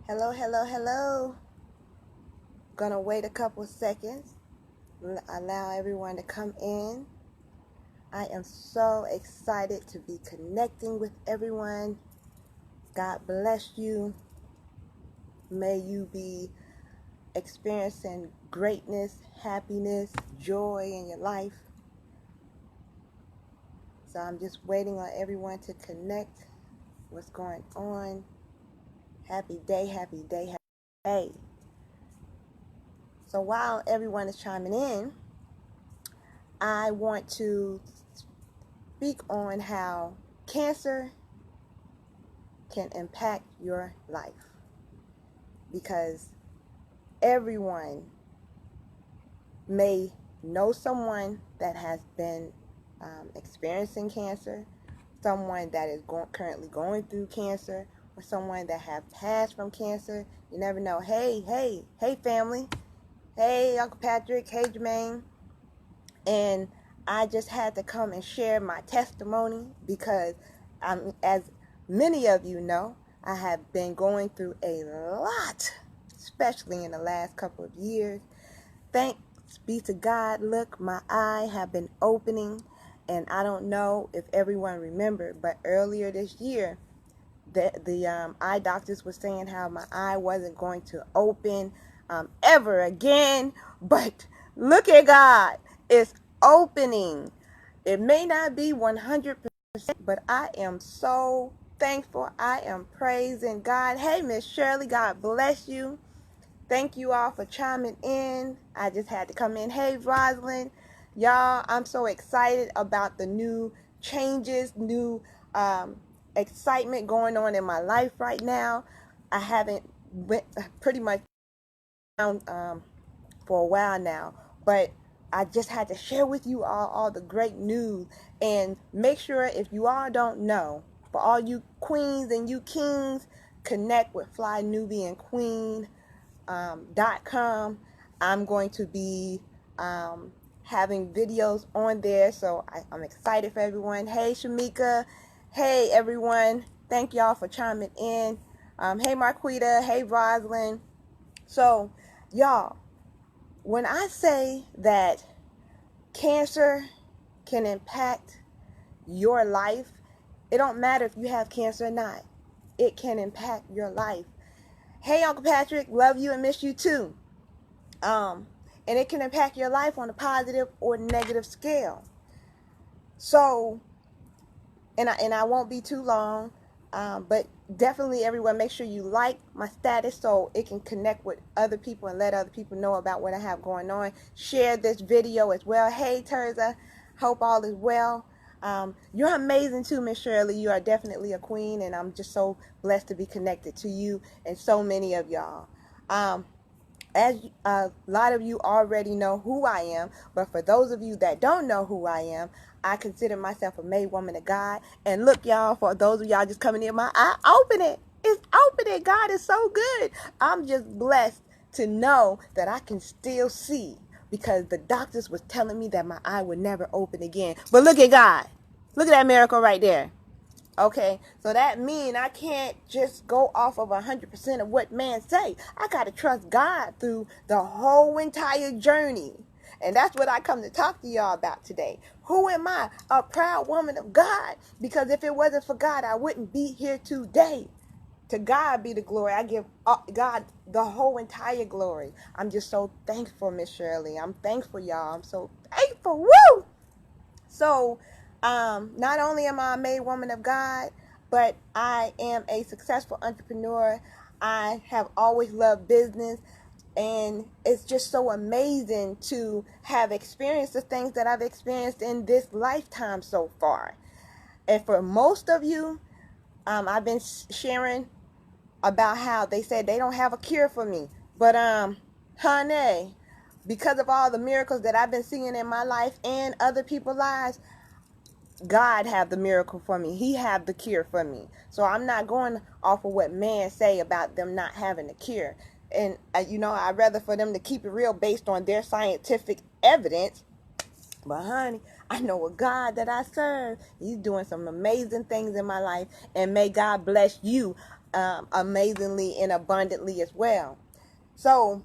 Hello, hello, hello. Gonna wait a couple seconds. Allow everyone to come in. I am so excited to be connecting with everyone. God bless you. May you be experiencing greatness, happiness, joy in your life. So I'm just waiting on everyone to connect. What's going on? Happy day, happy day, happy day. So while everyone is chiming in, I want to speak on how cancer can impact your life, because everyone may know someone that has been experiencing cancer, someone that is currently going through cancer, or someone that have passed from cancer. You never know. Hey family. Hey Uncle Patrick. Hey Jermaine. And I just had to come and share my testimony because as many of you know, I have been going through a lot, especially in the last couple of years. Thanks be to God, look, my eye have been opening, and I don't know if everyone remembered, but earlier this year, the eye doctors were saying how my eye wasn't going to open ever again, but look at God. It's opening. It may not be 100%, but I am so thankful. I am praising God. Hey, Miss Shirley, God bless you. Thank you all for chiming in. I just had to come in. Hey, Rosalind. Y'all, I'm so excited about the new changes, new excitement going on in my life right now. I haven't went pretty much down for a while now, but I just had to share with you all the great news. And make sure, if you all don't know, for all you queens and you kings, connect with Fly Nubian Queen. .com. I'm going to be having videos on there, so I'm excited for everyone. Hey Shamika, hey everyone, thank y'all for chiming in. Hey Marquita, hey Rosalind. So y'all, when I say that cancer can impact your life, it don't matter if you have cancer or not. It can impact your life. Hey, Uncle Patrick, love you and miss you too. And it can impact your life on a positive or negative scale. So, and I won't be too long, but definitely everyone, make sure you like my status so it can connect with other people and let other people know about what I have going on. Share this video as well. Hey, Terza, hope all is well. You're amazing too, Miss Shirley. You are definitely a queen, and I'm just so blessed to be connected to you and so many of y'all. As a lot of you already know who I am, but for those of you that don't know who I am, I consider myself a made woman of God. And look, y'all, for those of y'all just coming in, my eye, open it. It's opening. God is so good. I'm just blessed to know that I can still see, because the doctors was telling me that my eye would never open again. But look at God. Look at that miracle right there. Okay, so that means I can't just go off of 100% of what man say. I got to trust God through the whole entire journey. And that's what I come to talk to y'all about today. Who am I? A proud woman of God. Because if it wasn't for God, I wouldn't be here today. To God be the glory. I give God the whole entire glory. I'm just so thankful, Miss Shirley. I'm thankful, y'all. I'm so thankful. Woo! So, not only am I a made woman of God, but I am a successful entrepreneur. I have always loved business, and it's just so amazing to have experienced the things that I've experienced in this lifetime so far. And for most of you, I've been sharing about how they said they don't have a cure for me. But, honey, because of all the miracles that I've been seeing in my life and other people's lives, God have the miracle for me. He have the cure for me. So I'm not going off of what man say about them not having a cure. And, I'd rather for them to keep it real based on their scientific evidence. But honey, I know a God that I serve. He's doing some amazing things in my life. And may God bless you. amazingly and abundantly as well. So,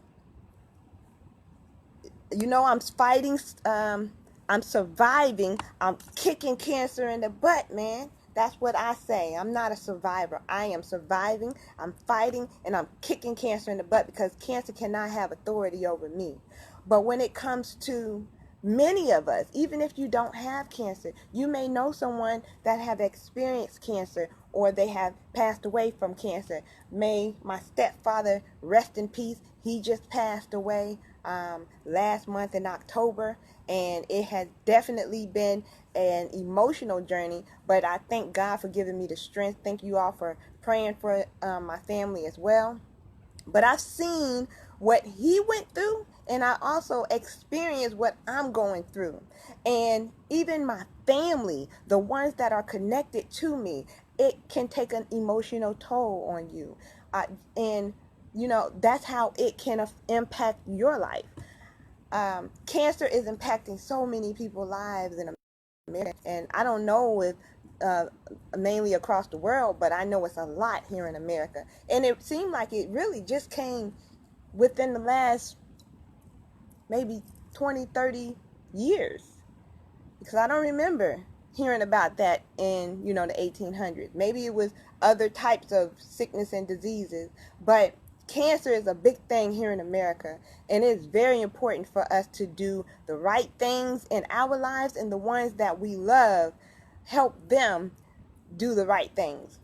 I'm fighting, I'm surviving, I'm kicking cancer in the butt, man. That's what I say. I'm not a survivor. I am surviving, I'm fighting, and I'm kicking cancer in the butt, because cancer cannot have authority over me. But when it comes to many of us, even if you don't have cancer, you may know someone that have experienced cancer, or they have passed away from cancer. May my stepfather rest in peace. He just passed away last month in October, and it has definitely been an emotional journey, but I thank God for giving me the strength. Thank you all for praying for my family as well. But I've seen what he went through, and I also experienced what I'm going through. And even my family, the ones that are connected to me, it can take an emotional toll on you. And that's how it can impact your life. Cancer is impacting so many people's lives in America, and I don't know if uh, mainly across the world, but I know it's a lot here in America. And it seemed like it really just came within the last maybe 20, 30 years, because I don't remember hearing about that in the 1800s. Maybe it was other types of sickness and diseases, but cancer is a big thing here in America, and it's very important for us to do the right things in our lives, and the ones that we love, help them do the right things.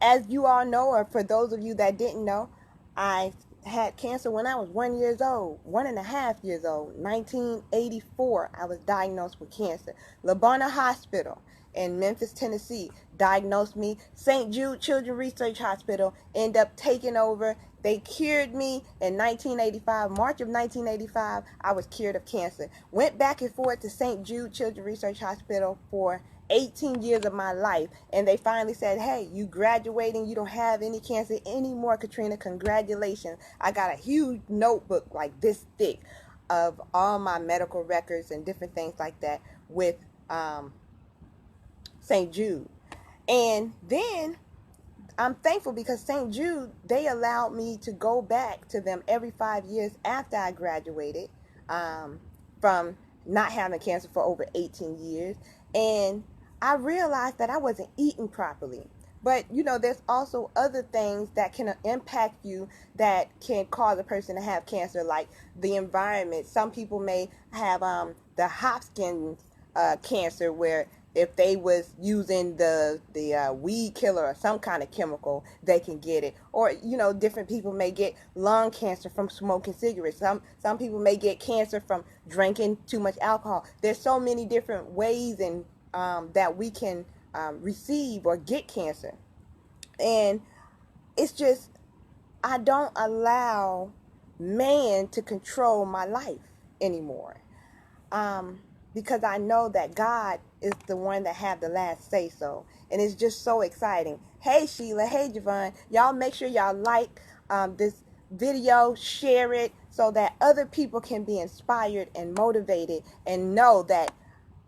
As you all know, or for those of you that didn't know, I had cancer when I was 1 years old, 1.5 years old. 1984, I was diagnosed with cancer. Labona Hospital in Memphis, Tennessee, diagnosed me. St. Jude Children's Research Hospital ended up taking over. They cured me in 1985, March of 1985. I was cured of cancer. Went back and forth to St. Jude Children's Research Hospital for 18 years of my life, and they finally said, hey, you graduating, you don't have any cancer anymore, Catrina, congratulations. I got a huge notebook like this thick of all my medical records and different things like that with St. Jude. And then I'm thankful, because St. Jude, they allowed me to go back to them every 5 years after I graduated from not having cancer for over 18 years. And I realized that I wasn't eating properly. But, there's also other things that can impact you that can cause a person to have cancer, like the environment. Some people may have the Hopkins cancer, where if they was using the weed killer or some kind of chemical, they can get it. Or different people may get lung cancer from smoking cigarettes. Some people may get cancer from drinking too much alcohol. There's so many different ways and that we can receive or get cancer. And it's just, I don't allow man to control my life anymore. Because I know that God is the one that have the last say so. And it's just so exciting. Hey Sheila, hey Javon, y'all make sure y'all like this video, share it, so that other people can be inspired and motivated and know that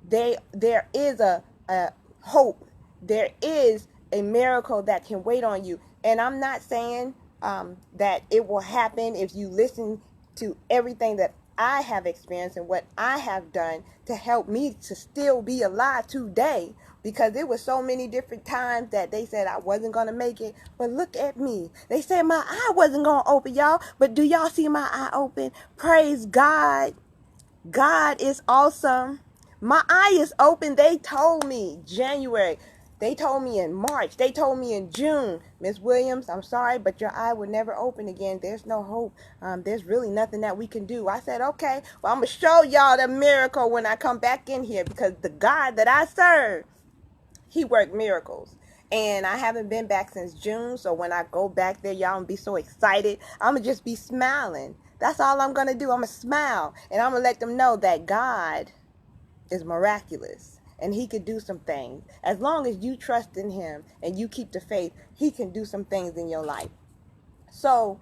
there is a hope. There is a miracle that can wait on you. And I'm not saying that it will happen if you listen to everything that I have experienced and what I have done to help me to still be alive today, because it was so many different times that they said I wasn't going to make it. But look at me. They said my eye wasn't going to open, y'all. But do y'all see my eye open? Praise God. God is awesome. My eye is open. They told me January. They told me in March. They told me in June. Miss Williams, I'm sorry, but your eye will never open again. There's no hope. There's really nothing that we can do. I said, okay, well, I'm going to show y'all the miracle when I come back in here, because the God that I serve, he worked miracles. And I haven't been back since June, so when I go back there, y'all gonna be so excited. I'm gonna just be smiling. That's all I'm gonna do. I'm gonna smile, and I'm gonna let them know that God is miraculous, and he could do some things. As long as you trust in him and you keep the faith, he can do some things in your life. So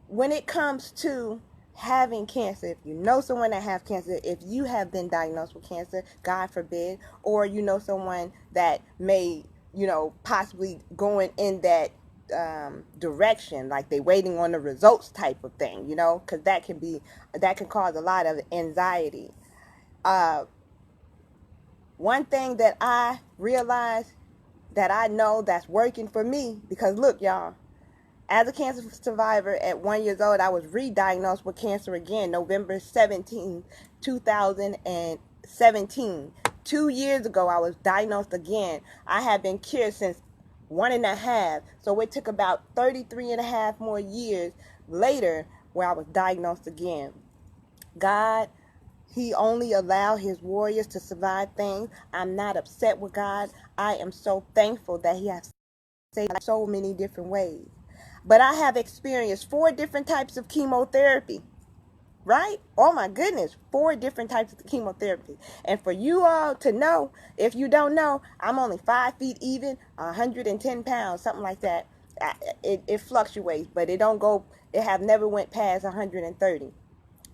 when it comes to having cancer, if you know someone that have cancer, if you have been diagnosed with cancer, God forbid, or you know someone that may possibly going in that direction, like they waiting on the results type of thing, because that can cause a lot of anxiety. One thing that I realized that I know that's working for me, because look, y'all, as a cancer survivor at 1 year old, I was re-diagnosed with cancer again, November 17, 2017. 2 years ago, I was diagnosed again. I have been cured since 1.5. So it took about 33.5 more years later where I was diagnosed again. God, He only allowed His warriors to survive things. I'm not upset with God. I am so thankful that He has saved so many different ways. But I have experienced 4 different types of chemotherapy, right? Oh my goodness, 4 different types of chemotherapy. And for you all to know, if you don't know, I'm only 5 feet even, 110 pounds, something like that. It fluctuates, but it have never went past 130.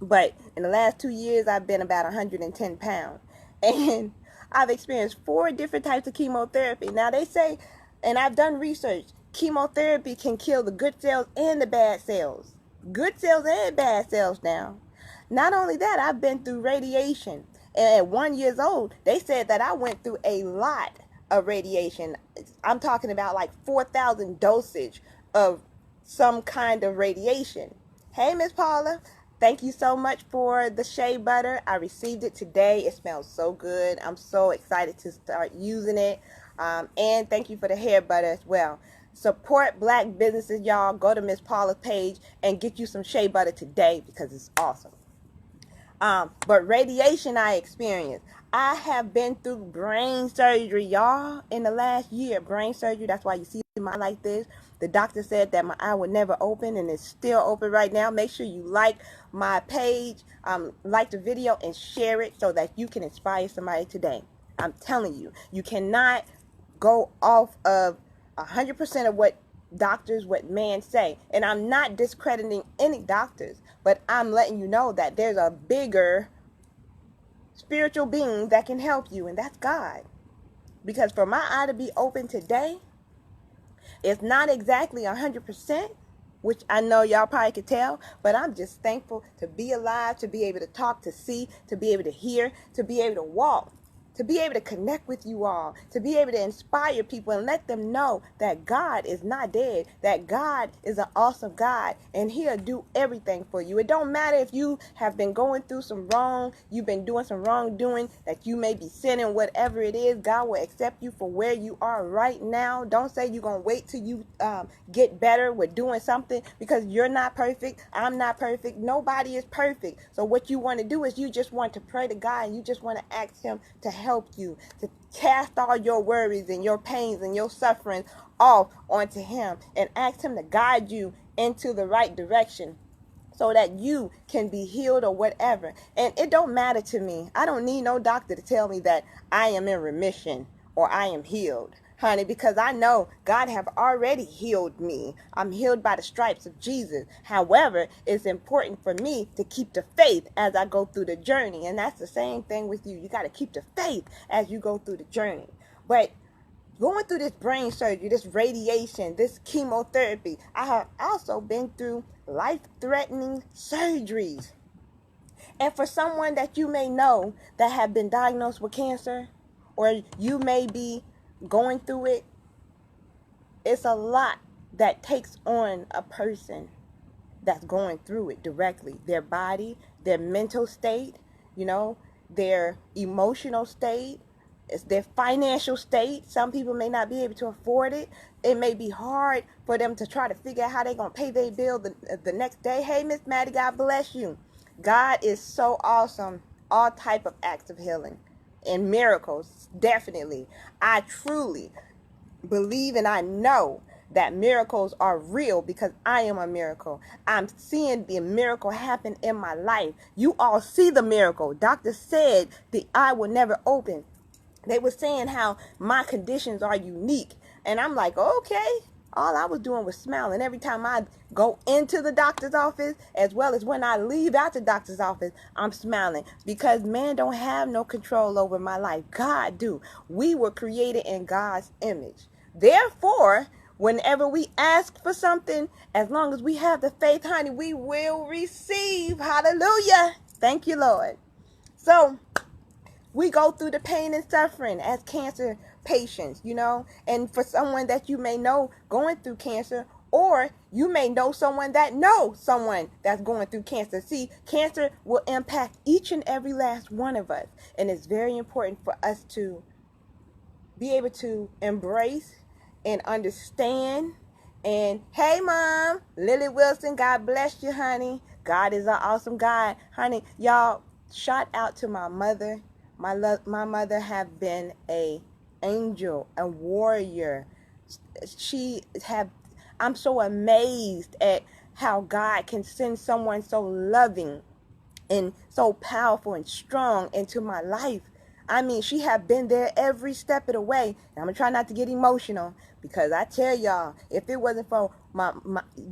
But in the last 2 years, I've been about 110 pounds. And I've experienced 4 different types of chemotherapy. Now they say, and I've done research, chemotherapy can kill the good cells and the bad cells. Good cells and bad cells now. Not only that, I've been through radiation. And at 1 year old, they said that I went through a lot of radiation. I'm talking about like 4,000 dosage of some kind of radiation. Hey, Miss Paula. Thank you so much for the shea butter. I received it today. It smells so good. I'm so excited to start using it. And thank you for the hair butter as well. Support black businesses, y'all. Go to Miss Paula's page and get you some shea butter today because it's awesome. But radiation I experienced. I have been through brain surgery, y'all, in the last year. Brain surgery, that's why you see my eye like this. The doctor said that my eye would never open, and it's still open right now. Make sure you like my page, like the video, and share it so that you can inspire somebody today. I'm telling you, you cannot go off of 100% of what man say. And I'm not discrediting any doctors, but I'm letting you know that there's a bigger spiritual being that can help you, and that's God. Because for my eye to be open today, it's not exactly 100%, which I know y'all probably could tell, but I'm just thankful to be alive, to be able to talk, to see, to be able to hear, to be able to walk, to be able to connect with you all, to be able to inspire people and let them know that God is not dead, that God is an awesome God, and He'll do everything for you. It don't matter if you have been going through some wrong, you've been doing some wrongdoing, that you may be sinning, whatever it is, God will accept you for where you are right now. Don't say you're going to wait till you get better with doing something, because you're not perfect. I'm not perfect. Nobody is perfect. So what you want to do is you just want to pray to God, and you just want to ask Him to help you, to cast all your worries and your pains and your suffering off onto Him, and ask Him to guide you into the right direction so that you can be healed or whatever. And it don't matter to me. I don't need no doctor to tell me that I am in remission or I am healed, honey, because I know God have already healed me. I'm healed by the stripes of Jesus. However, it's important for me to keep the faith as I go through the journey. And that's the same thing with you. You got to keep the faith as you go through the journey. But going through this brain surgery, this radiation, this chemotherapy, I have also been through life-threatening surgeries. And for someone that you may know that have been diagnosed with cancer, or you may be going through it, it's a lot that takes on a person that's going through it directly. Their body, their mental state, their emotional state, it's their financial state. Some people may not be able to afford it. It may be hard for them to try to figure out how they're going to pay their bill the next day. Hey, Miss Maddie, God bless you. God is so awesome. All type of acts of healing and miracles, definitely. I truly believe and I know that miracles are real because I am a miracle. I'm seeing the miracle happen in my life. You all see the miracle. Doctor said the eye will never open. They were saying how my conditions are unique. And I'm like, okay, all I was doing was smiling. Every time I go into the doctor's office, as well as when I leave out the doctor's office, I'm smiling, because man don't have no control over my life. God do. We were created in God's image. Therefore, whenever we ask for something, as long as we have the faith, honey, we will receive. Hallelujah. Thank you, Lord. So we go through the pain and suffering as cancer patients, and for someone that you may know going through cancer, or you may know someone that knows someone that's going through cancer. See, cancer will impact each and every last one of us, and it's very important for us to be able to embrace and understand. And hey, Mom, Lily Wilson, God bless you, honey. God is an awesome God, honey. Y'all, shout out to my mother. My mother have been a angel, a warrior. I'm so amazed at how God can send someone so loving and so powerful and strong into my life. I mean, she have been there every step of the way. And I'm going to try not to get emotional, because I tell y'all, if it wasn't for my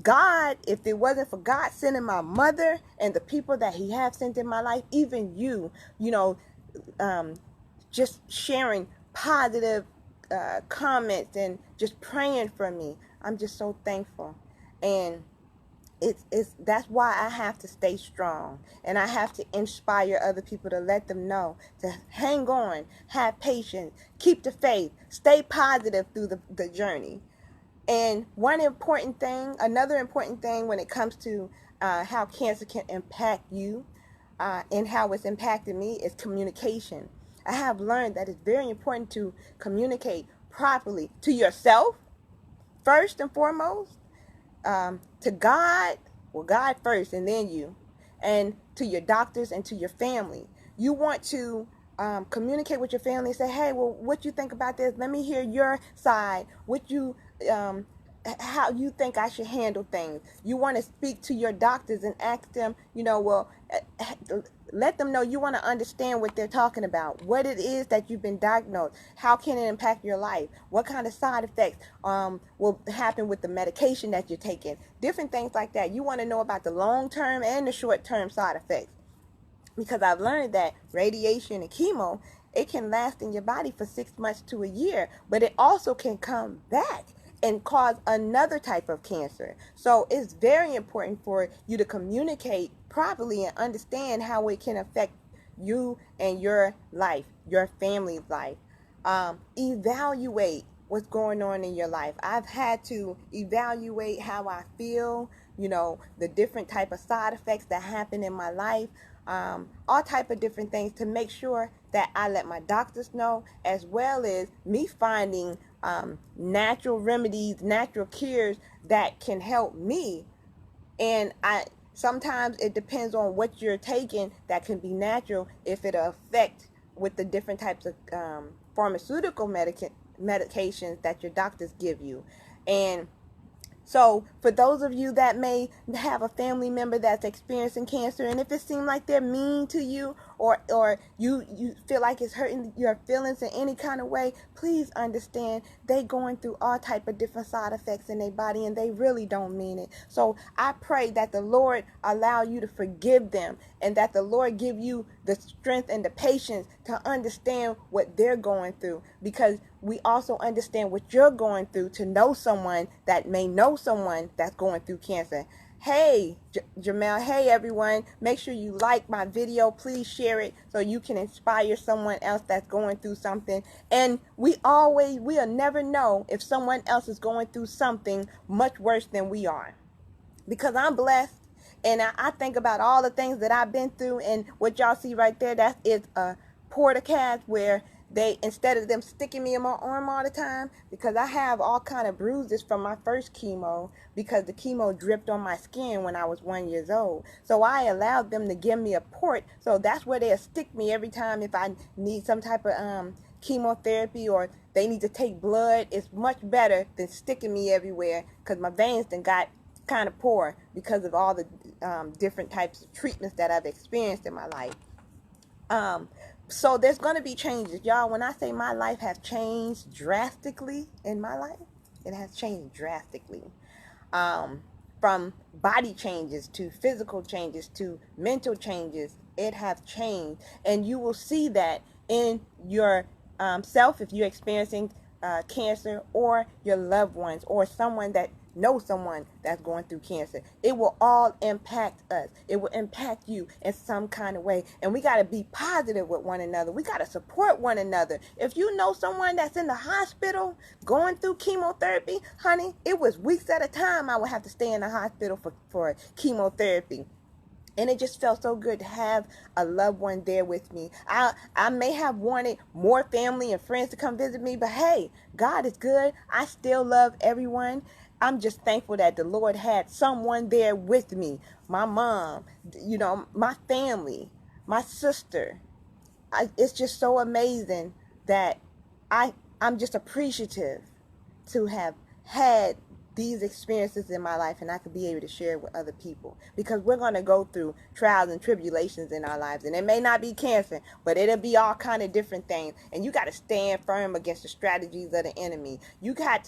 God, if it wasn't for God sending my mother and the people that he have sent in my life, even just sharing positive comments and just praying for me, I'm just so thankful. And that's why I have to stay strong, and I have to inspire other people to let them know to hang on, have patience, keep the faith, stay positive through the journey. And another important thing when it comes to how cancer can impact you and how it's impacted me is communication. I have learned that it's very important to communicate properly to yourself, first and foremost, to God, well, God first and then you, and to your doctors and to your family. You want to communicate with your family and say, hey, well, what you think about this? Let me hear your side. How you think I should handle things. You want to speak to your doctors and ask them, let them know you want to understand what they're talking about, what it is that you've been diagnosed, how can it impact your life, what kind of side effects will happen with the medication that you're taking, different things like that. You want to know about the long-term and the short-term side effects, because I've learned that radiation and chemo, it can last in your body for 6 months to a year, but it also can come back and cause another type of cancer. So it's very important for you to communicate properly and understand how it can affect you and your life, your family's life. Evaluate what's going on in your life. I've had to evaluate how I feel, the different type of side effects that happen in my life, all type of different things, to make sure that I let my doctors know, as well as me finding natural remedies, natural cures that can help me. And sometimes it depends on what you're taking that can be natural, if it'll affect with the different types of pharmaceutical medications that your doctors give you. And so for those of you that may have a family member that's experiencing cancer, and if it seems like they're mean to you, or you feel like it's hurting your feelings in any kind of way, please understand they going through all type of different side effects in their body, and they really don't mean it. So I pray that the Lord allow you to forgive them, and that the Lord give you the strength and the patience to understand what they're going through, because we also understand what you're going through, to know someone that may know someone that's going through cancer. Hey, Jamel. Hey, everyone. Make sure you like my video. Please share it so you can inspire someone else that's going through something. And we'll never know if someone else is going through something much worse than we are. Because I'm blessed, and I think about all the things that I've been through, and what y'all see right there, that is a portacast, where instead of them sticking me in my arm all the time, because I have all kind of bruises from my first chemo, because the chemo dripped on my skin when I was 1 year old. So I allowed them to give me a port, so that's where they'll stick me every time if I need some type of chemotherapy, or they need to take blood. It's much better than sticking me everywhere, because my veins then got kind of poor because of all the different types of treatments that I've experienced in my life. So there's going to be changes, y'all. When I say my life has changed drastically in my life, It has changed drastically. From body changes to physical changes to mental changes, it have changed. And you will see that in your self if you're experiencing cancer, or your loved ones, or someone that knows someone that's going through cancer. It will all impact us. It will impact you in some kind of way. And we got to be positive with one another. We got to support one another. If you know someone that's in the hospital going through chemotherapy, honey, it was weeks at a time I would have to stay in the hospital for chemotherapy. And it just felt so good to have a loved one there with me. I may have wanted more family and friends to come visit me, but hey, God is good. I still love everyone. I'm just thankful that the Lord had someone there with me. My mom, my family, my sister. It's just so amazing that I'm just appreciative to have had these experiences in my life, and I could be able to share it with other people, because we're going to go through trials and tribulations in our lives, and it may not be cancer, but it'll be all kind of different things. And you got to stand firm against the strategies of the enemy. You have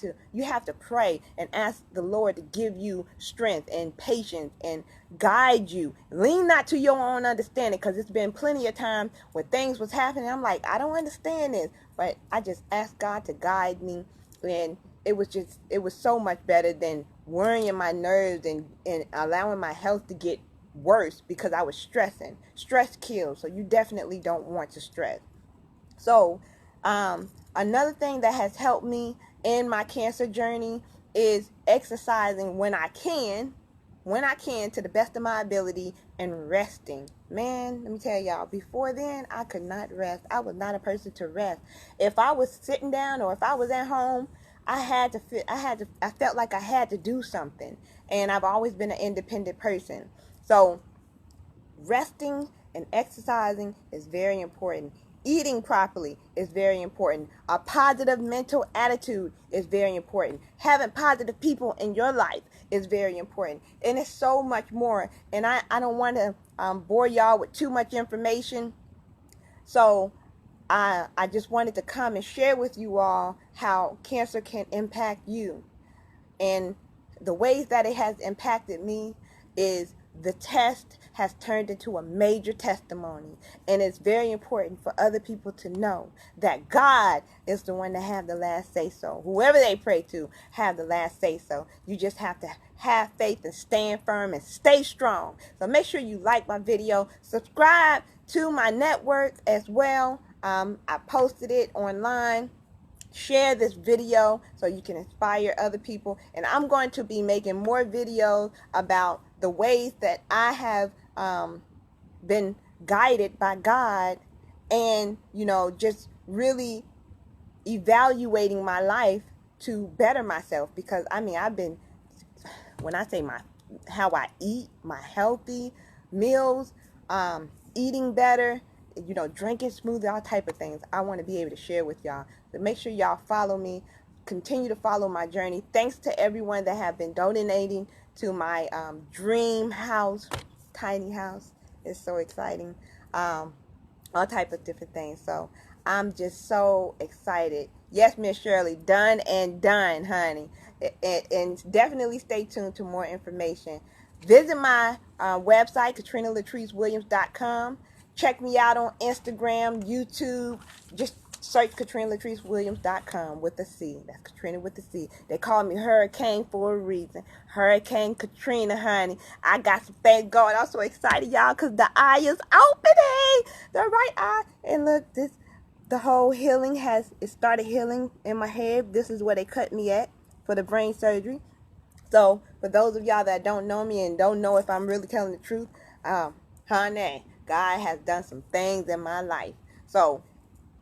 to pray and ask the Lord to give you strength and patience and guide you. Lean not to your own understanding, because it's been plenty of times when things was happening, I'm like, I don't understand this, but I just asked God to guide me. And it was so much better than worrying my nerves and allowing my health to get worse because I was stressing. Stress kills, so you definitely don't want to stress. So another thing that has helped me in my cancer journey is exercising when I can to the best of my ability, and resting. Man, let me tell y'all, before then I could not rest. I was not a person to rest. If I was sitting down or if I was at home, I felt like I had to do something. And I've always been an independent person. So resting and exercising is very important. Eating properly is very important. A positive mental attitude is very important. Having positive people in your life is very important. And it's so much more. And I don't want to bore y'all with too much information. So I just wanted to come and share with you all how cancer can impact you. And the ways that it has impacted me is the test has turned into a major testimony. And it's very important for other people to know that God is the one that have the last say so. Whoever they pray to have the last say so. You just have to have faith and stand firm and stay strong. So make sure you like my video. Subscribe to my network as well. I posted it online. Share this video so you can inspire other people. And I'm going to be making more videos about the ways that I have been guided by God, and just really evaluating my life to better myself. Because I've been, when I say how I eat, my healthy meals, eating better, drinking smoothie, all type of things I want to be able to share with y'all. So make sure y'all follow me. Continue to follow my journey. Thanks to everyone that have been donating to my dream house, tiny house. It's so exciting. All type of different things. So I'm just so excited. Yes, Miss Shirley, done and done, honey. And definitely stay tuned to more information. Visit my website, CatrinaLatriceWilliams.com. Check me out on Instagram, YouTube. Just search CatrinaLatriceWilliams.com with a C. That's Katrina with a C. They call me Hurricane for a reason. Hurricane Katrina, honey. I got some things going. I'm so excited, y'all, because the eye is opening. The right eye. And look, the whole healing it started healing in my head. This is where they cut me at for the brain surgery. So for those of y'all that don't know me and don't know if I'm really telling the truth, honey, God has done some things in my life. So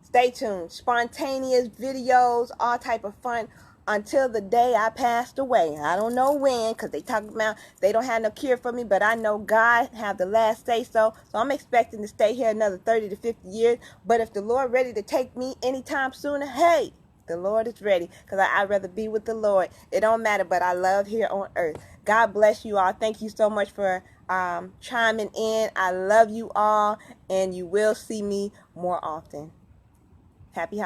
stay tuned. Spontaneous videos, all type of fun until the day I passed away. I don't know when, because they talk about they don't have no cure for me, but I know God have the last say so. So I'm expecting to stay here another 30 to 50 years. But if the Lord ready to take me anytime sooner, hey, the Lord is ready, because I'd rather be with the Lord. It don't matter, but I love here on earth. God bless you all. Thank you so much for chiming in. I love you all, and you will see me more often. Happy holidays.